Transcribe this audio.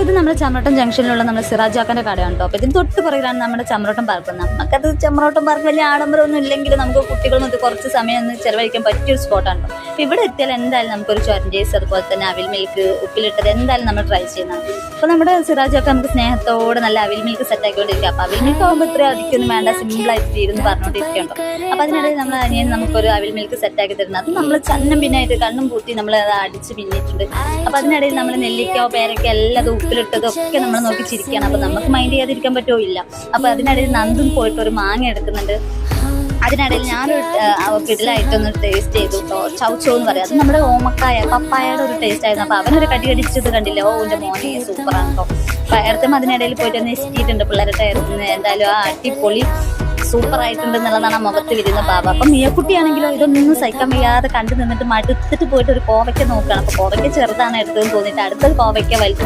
ഇത് നമ്മുടെ ചമ്രോട്ടം ജംഗ്ഷനിലുള്ള നമ്മുടെ സിറാജാക്കൻ്റെ കടയാണ് കേട്ടോ. അപ്പോൾ ഇതിന് തൊട്ട് പുറകിലാണ് നമ്മുടെ ചമ്രോട്ടം പാർക്ക്. നമുക്കത് ചമ്രോട്ടം പാർക്ക് വലിയ ആഡംബരമൊന്നും ഇല്ലെങ്കിലും നമുക്ക് കുട്ടികളൊന്നും കുറച്ച് സമയം ഒന്ന് ചിലവഴിക്കാൻ പറ്റിയൊരു സ്പോട്ടാണ് കേട്ടോ. അപ്പോൾ ഇവിടെ എത്തിയാൽ എന്തായാലും നമുക്കൊരു ചൊരഞ്ചേസ്, അതുപോലെ തന്നെ അവിൽ മിൽക്ക് ഉപ്പിലിട്ടത് എന്തായാലും നമ്മൾ ട്രൈ ചെയ്യുന്നതാണ്. അപ്പോൾ നമ്മുടെ സിറാജൊക്കെ നമുക്ക് സ്നേഹത്തോടെ നല്ല അവിൽ മിൽക്ക് സെറ്റാക്കിക്കൊണ്ടിരിക്കുക. അപ്പോൾ അവിൽ മിൽക്ക് ആകുമ്പോൾ ഇത്ര അധികമൊന്നും വേണ്ട, സിമ്പിളായിട്ട് തീരുമെന്ന് പറഞ്ഞുകൊണ്ടിരിക്കുകയുണ്ടോ. അപ്പോൾ അതിനിടയിൽ നമ്മൾ അനിയൻ നമുക്കൊരു അവിൽ മിൽക്ക് സെറ്റാക്കി തരുന്നത്, അത് നമ്മൾ ചന്നം പിന്നായിട്ട് കണ്ണും പൂട്ടി നമ്മൾ അത് അടിച്ച് പിന്നിട്ടുണ്ട്. അപ്പോൾ അതിനിടയിൽ നമ്മൾ നെല്ലിക്കോ പേരയ്ക്കോ എല്ലാം ഉപ്പിലിട്ടതും ഒക്കെ നമ്മൾ നോക്കി ചിരിക്കുകയാണ്. അപ്പോൾ നമുക്ക് മൈൻഡ് ചെയ്യാതിരിക്കാൻ പറ്റുമോ? ഇല്ല. അപ്പോൾ അതിനിടയിൽ നന്ദും പോയിട്ട് ഒരു മാങ്ങ എടുക്കുന്നുണ്ട്. അതിനിടയിൽ ഞാനൊരു കിടിലായിട്ടൊന്ന് ടേസ്റ്റ് ചെയ്തു കേട്ടോ. ചൗച്ചോ എന്ന് പറയാം, അത് നമ്മുടെ ഓമക്കായ പപ്പായയുടെ ഒരു ടേസ്റ്റ് ആയിരുന്നു. അപ്പോൾ അവനൊരു കടി കടിച്ചത് കണ്ടില്ല, ഓ എൻ്റെ മോനെ സൂപ്പറാണ് കേട്ടോ. അപ്പോൾ അടുത്തും അതിനിടയിൽ പോയിട്ട് ഒന്ന് എത്തിയിട്ടുണ്ട് പിള്ളേരുടെ എന്തായാലും ആ അടിപൊളി സൂപ്പറായിട്ടുണ്ട് എന്നുള്ളതാണ് ആ മുഖത്ത് വരുന്ന ഭാവം. അപ്പം മിയക്കുട്ടിയാണെങ്കിലോ ഇതൊന്നും സഹിക്കാൻ വയ്യാതെ കണ്ടു നിന്നിട്ട് മടുത്തിട്ട് പോയിട്ട് ഒരു കോവയ്ക്ക നോക്കുകയാണ്. അപ്പോൾ കോവയ്ക്ക ചെറുതാണ് എടുത്തതെന്ന് തോന്നിയിട്ട് അടുത്തൊരു കോവയ്ക്ക വലുത്